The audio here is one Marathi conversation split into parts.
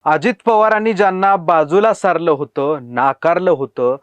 अजित पवारांनी ज्यांना बाजूला सारलं होतं, नाकारलं होतं,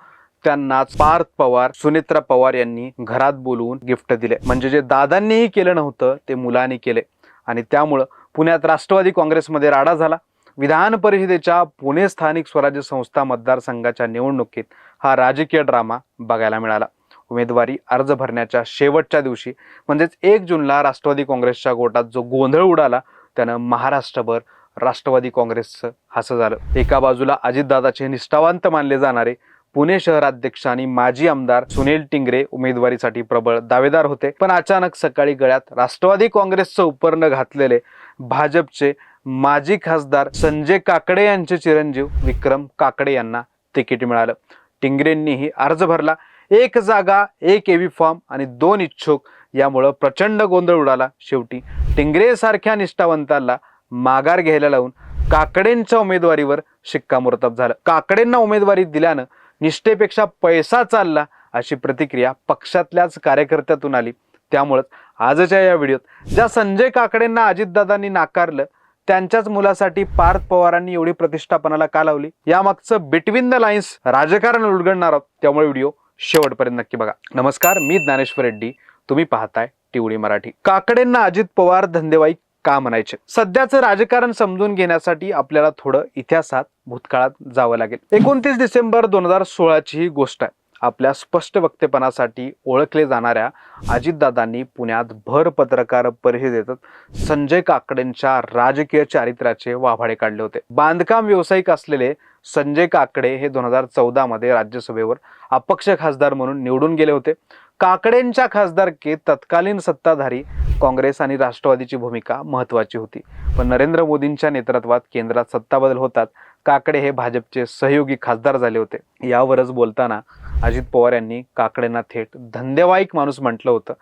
त्यांनाच पार्थ पवार, सुनेत्रा पवार यांनी घरात बोलवून गिफ्ट दिले. म्हणजे जे दादांनीही केलं नव्हतं ते मुलांनी केले आणि त्यामुळं पुण्यात राष्ट्रवादी काँग्रेसमध्ये राडा झाला. विधान परिषदेच्या पुणे स्थानिक स्वराज्य संस्था मतदारसंघाच्या निवडणुकीत हा राजकीय ड्रामा बघायला मिळाला. उमेदवारी अर्ज भरण्याच्या शेवटच्या दिवशी म्हणजेच 1 जूनला राष्ट्रवादी काँग्रेसच्या गोटात जो गोंधळ उडाला त्यानं महाराष्ट्रभर राष्ट्रवादी काँग्रेसचं हसं झालं. एका बाजूला अजितदादाचे निष्ठावंत मानले जाणारे पुणे शहराध्यक्ष आणि माजी आमदार सुनील टिंगरे उमेदवारीसाठी प्रबळ दावेदार होते, पण अचानक सकाळी गळ्यात राष्ट्रवादी काँग्रेसचं उपर्ण घातलेले भाजपचे माजी खासदार संजय काकडे यांचे चिरंजीव विक्रम काकडे यांना तिकीट मिळालं. टिंगरेंनीही अर्ज भरला. 1 जागा, 1 एवी फॉर्म आणि 2 इच्छुक, यामुळं प्रचंड गोंधळ उडाला. शेवटी टिंगरे सारख्या निष्ठावंतांना माघार घ्यायला लावून काकडेंच्या उमेदवारीवर शिक्कामोर्तब झालं. काकडेंना उमेदवारी दिल्यानं निष्ठेपेक्षा पैसा चालला अशी प्रतिक्रिया पक्षातल्याच कार्यकर्त्यातून आली. त्यामुळेच आजच्या या व्हिडिओत ज्या संजय काकडेंना अजितदादांनी नाकारलं त्यांच्याच मुलासाठी पार्थ पवारांनी एवढी प्रतिष्ठापनाला का लावली यामागचं बिटवीन द लाईन्स राजकारण उलगडणार आहोत. त्यामुळे व्हिडिओ शेवटपर्यंत नक्की बघा. नमस्कार, मी ज्ञानेश्वर रेड्डी, तुम्ही पाहताय टीव्ही मराठी. काकडेंना अजित पवार धंदेवाईक का म्हणायचे? सध्याचं राजकारण समजून घेण्यासाठी आपल्याला थोडं इतिहासात भूतकाळात जावं लागेल. 29 डिसेंबर 2016ची ही गोष्ट आहे. आपल्या स्पष्ट वक्तेपणासाठी ओळखले जाणाऱ्या अजितदादांनी पुण्यात भर पत्रकार परिषदेतच संजय काकडेंच्या राजकीय चारित्र्याचे वाभाडे काढले होते. बांधकाम व्यावसायिक असलेले संजय काकडे हे 2014 मध्ये राज्यसभेवर अपक्ष खासदार म्हणून निवडून गेले होते. काकडेंच्या खासदारकीत तत्कालीन सत्ताधारी काँग्रेस आणि राष्ट्रवादीची भूमिका महत्वाची होती. पण नरेंद्र मोदींच्या नेतृत्वात केंद्रात सत्ता बदल होतात काकडे हे भाजपचे सहयोगी खासदार झाले होते. यावरच बोलताना अजित पवार यांनी काकडेंना थेट धंदेवाईक माणूस म्हटलं होतं.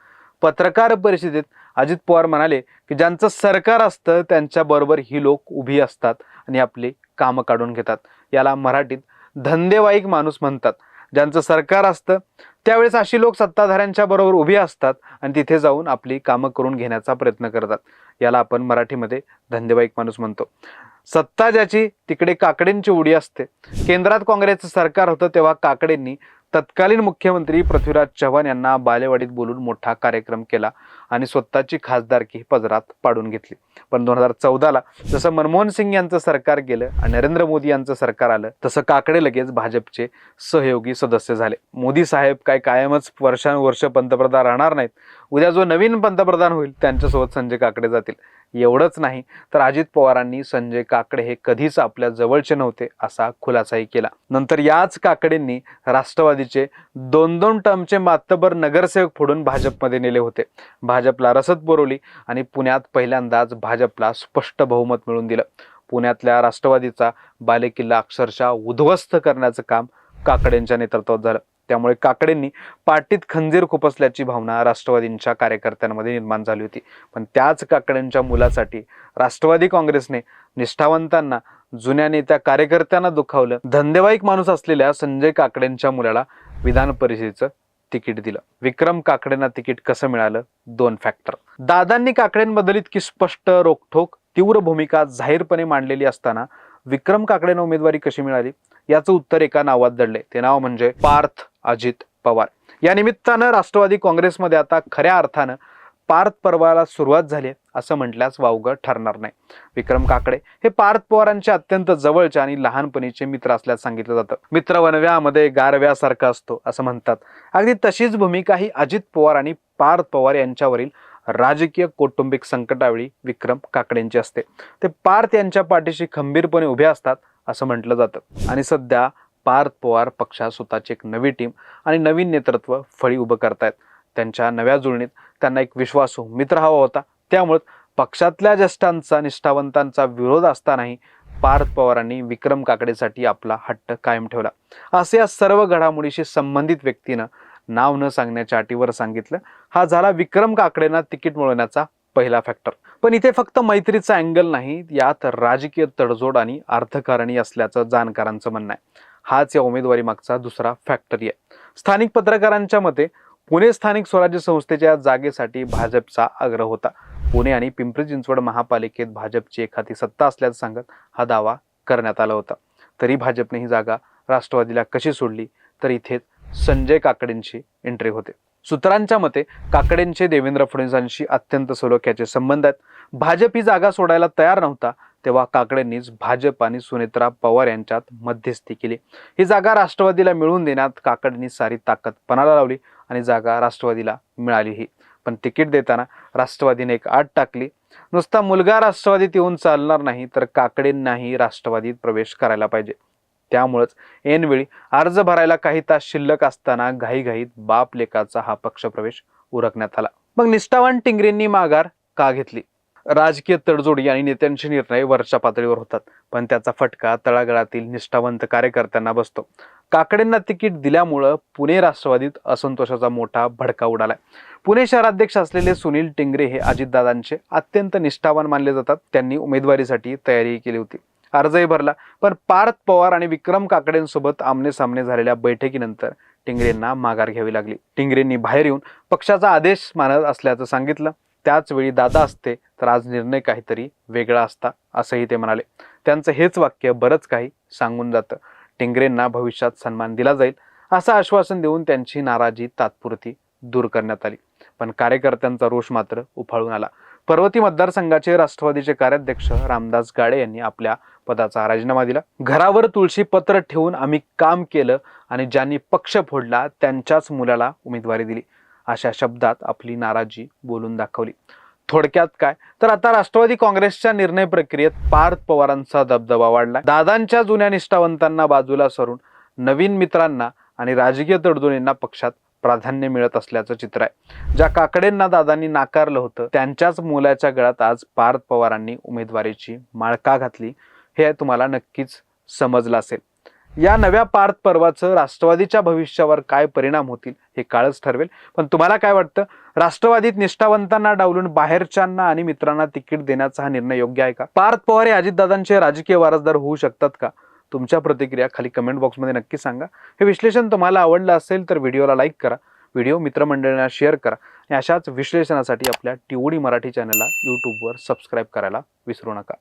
पत्रकार परिषदेत अजित पवार म्हणाले की ज्यांचं सरकार असतं त्यांच्याबरोबर ही लोक उभी असतात आणि आपली कामं काढून घेतात. याला मराठीत धंदेवाईक माणूस म्हणतात. ज्यांचं सरकार असतं त्यावेळेस अशी लोक सत्ताधाऱ्यांच्या बरोबर उभी असतात आणि तिथे जाऊन आपली कामं करून घेण्याचा प्रयत्न करतात. याला आपण मराठीमध्ये धंदेवाईक माणूस म्हणतो. सत्ता ज्याची तिकडे काकडेंची उडी असते. केंद्रात काँग्रेसचं सरकार होतं तेव्हा काकडेंनी तत्कालीन मुख्यमंत्री पृथ्वीराज चव्हाण यांना बालेवाडीत बोलून मोठा कार्यक्रम केला आणि स्वतःची खासदारकी पदरात पाडून घेतली. पण 2014ला जसं मनमोहन सिंग यांचं सरकार गेलं आणि नरेंद्र मोदी यांचं सरकार आलं तसं काकडे लगेच भाजपचे सहयोगी सदस्य झाले. मोदी साहेब काय कायमच वर्षानुवर्ष पंतप्रधान राहणार नाहीत. उद्या जो नवीन पंतप्रधान होईल त्यांच्यासोबत संजय काकडे जातील. एवढंच नाही तर अजित पवारांनी संजय काकडे हे कधीच आपल्या जवळचे नव्हते असा खुलासाही केला. नंतर याच काकडेंनी राष्ट्रवादीचे 2-2 टर्मचे मातबर नगरसेवक फोडून भाजपमध्ये नेले होते. भाजपला रसद पुरवली आणि पुण्यात पहिल्यांदाच भाजपला स्पष्ट बहुमत मिळवून दिलं. पुण्यातल्या राष्ट्रवादीचा बालेकिल्ला अक्षरशः उद्ध्वस्त करण्याचं काम काकडेंच्या नेतृत्वात झालं. त्यामुळे काकडेंनी पाठीत खंजीर खुपसल्याची भावना राष्ट्रवादींच्या कार्यकर्त्यांमध्ये निर्माण झाली होती. पण त्याच काकडेंच्या मुलासाठी राष्ट्रवादी काँग्रेसने निष्ठावंतांना, जुन्या नेत्या कार्यकर्त्यांना दुखावलं. धंदेवाईक माणूस असलेल्या संजय काकडेंच्या मुलाला विधान परिषदेचं तिकीट दिलं. विक्रम काकडेंना तिकीट कसं मिळालं? 2 फॅक्टर. दादांनी काकडेंबद्दल इतकी स्पष्ट, रोखठोक, तीव्र भूमिका जाहीरपणे मांडलेली असताना विक्रम काकडेंना उमेदवारी कशी मिळाली याचं उत्तर एका नावात दडले. ते नाव म्हणजे पार्थ अजित पवार. या निमित्तानं राष्ट्रवादी काँग्रेसमध्ये आता खऱ्या अर्थानं पार्थ पर्वाला सुरुवात झाली असं म्हटल्यास वावगं ठरणार नाही. विक्रम काकडे हे पार्थ पवारांचे अत्यंत जवळचे आणि लहानपणीचे मित्र असल्याचं सांगितलं जातं. मित्र वनव्यामध्ये गारव्यासारखा असतो असं म्हणतात. अगदी तशीच भूमिका ही अजित पवार आणि पार्थ पवार यांच्यावरील राजकीय कौटुंबिक संकटावेळी विक्रम काकडेंची असते. ते पार्थ यांच्या पाठीशी खंबीरपणे उभे असतात असं म्हटलं जातं. आणि सध्या पार्थ पवार पक्षात स्वतःची एक नवी टीम आणि नवीन नेतृत्व फळी उभं करतायत. त्यांच्या नव्या जुळणीत त्यांना एक विश्वासू मित्र हवा होता. त्यामुळे पक्षातल्या ज्येष्ठांचा, निष्ठावंतांचा विरोध असतानाही पार्थ पवारांनी विक्रम काकडेसाठी आपला हट्ट कायम ठेवला. असे या सर्व घडामोडीशी संबंधित व्यक्तीनं नाव न सांगण्याच्या अटीवर सांगितलं. हा झाला विक्रम काकडेंना तिकीट मिळवण्याचा पहिला फॅक्टर. पण इथे फक्त मैत्रीचा अँगल नाही, यात राजकीय तडजोड आणि अर्थकारणी असल्याचं जाणकारांचं म्हणणं आहे. हाच या उमेदवारी मागचा दुसरा फॅक्टरी आहे. स्थानिक पत्रकारांच्या मते पुणे स्थानिक स्वराज्य संस्थेच्या जागेसाठी भाजपचा आग्रह होता. पुणे आणि पिंपरी चिंचवड महापालिकेत भाजपची एखादी सत्ता असल्याचं सांगत हा दावा करण्यात आला होता. तरी भाजपने ही जागा राष्ट्रवादीला कशी सोडली, तर इथेच संजय काकडेंची एंट्री होते. सूत्रांच्या मते काकडेंचे देवेंद्र फडणवीसांशी अत्यंत सलोख्याचे संबंध आहेत. भाजप ही जागा सोडायला तयार नव्हता तेव्हा काकडेंनीच भाजप आणि सुनेत्रा पवार यांच्यात मध्यस्थी केली. ही जागा राष्ट्रवादीला मिळवून देण्यात काकडेंनी सारी ताकद पणाला लावली आणि जागा राष्ट्रवादीला मिळालीही. पण तिकीट देताना राष्ट्रवादीने एक अट टाकली. नुसता मुलगा राष्ट्रवादीत येऊन चालणार नाही, तर काकडेंनाही राष्ट्रवादीत प्रवेश करायला पाहिजे. त्यामुळेच ऐनवेळी अर्ज भरायला काही तास शिल्लक असताना घाईघाईत बाप लेकाचा हा पक्षप्रवेश उरकण्यात आला. मग निष्ठावान टिंगरेंनी माघार का घेतली? राजकीय तडजोडी आणि नेत्यांचे निर्णय वरच्या पातळीवर होतात, पण त्याचा फटका तळागाळातील निष्ठावंत कार्यकर्त्यांना बसतो. काकडेंना तिकीट दिल्यामुळं पुणे राष्ट्रवादीत असंतोषाचा मोठा भडका उडालाय. पुणे शहराध्यक्ष असलेले सुनील टिंगरे हे अजितदादांचे अत्यंत निष्ठावान मानले जातात. त्यांनी उमेदवारीसाठी तयारी केली होती, अर्जही भरला. पण पार्थ पवार आणि विक्रम काकडेंसोबत आमने सामने झालेल्या बैठकीनंतर टिंगरेंना माघार घ्यावी लागली. टिंगरेंनी बाहेर येऊन पक्षाचा आदेश मानत असल्याचं सांगितलं. त्याच वेळी दादा असते तर आज निर्णय काहीतरी वेगळा असता, असंही ते म्हणाले. त्यांचं हेच वाक्य बरंच काही सांगून जातं. टिंगरेंना भविष्यात सन्मान दिला जाईल असं आश्वासन देऊन त्यांची नाराजी तात्पुरती दूर करण्यात आली. पण कार्यकर्त्यांचा रोष मात्र उफाळून आला. पर्वती मतदारसंघाचे राष्ट्रवादीचे कार्याध्यक्ष रामदास गाडे यांनी आपल्या पदाचा राजीनामा दिला. घरावर तुळशी पत्र ठेवून आम्ही काम केलं आणि ज्यांनी पक्ष फोडला त्यांच्याच मुलाला उमेदवारी दिली, अशा शब्दात आपली नाराजी बोलून दाखवली. थोडक्यात काय, तर आता राष्ट्रवादी काँग्रेसच्या निर्णय प्रक्रियेत पार्थ पवारांचा दबदबा वाढला. दादांच्या जुन्या निष्ठावंतांना बाजूला सरून नवीन मित्रांना आणि राजकीय तडजोडींना पक्षात प्राधान्य मिळत असल्याचं चित्र आहे. ज्या काकडेंना दादांनी नाकारलं होतं त्यांच्याच मुलाच्या गळ्यात आज पार्थ पवारांनी उमेदवारीची माळ का घातली, हे तुम्हाला नक्कीच समजलं असेल. या नव्या पार्थ पर्वाचं राष्ट्रवादीच्या भविष्यावर काय परिणाम होतील हे काळच ठरवेल. पण तुम्हाला काय वाटतं, राष्ट्रवादीत निष्ठावंतांना डावलून बाहेरच्यांना आणि मित्रांना तिकीट देण्याचा हा निर्णय योग्य आहे का? पार्थ पवार हे अजितदादांचे राजकीय वारसदार होऊ शकतात का? तुमच्या प्रतिक्रिया खाली कमेंट बॉक्समध्ये नक्की सांगा. हे विश्लेषण तुम्हाला आवडलं असेल तर व्हिडिओला लाईक करा, व्हिडिओ मित्रमंडळींना शेअर करा आणि अशाच विश्लेषणासाठी आपल्या टीओडी मराठी चॅनलला यूट्यूबवर सबस्क्राईब करायला विसरू नका.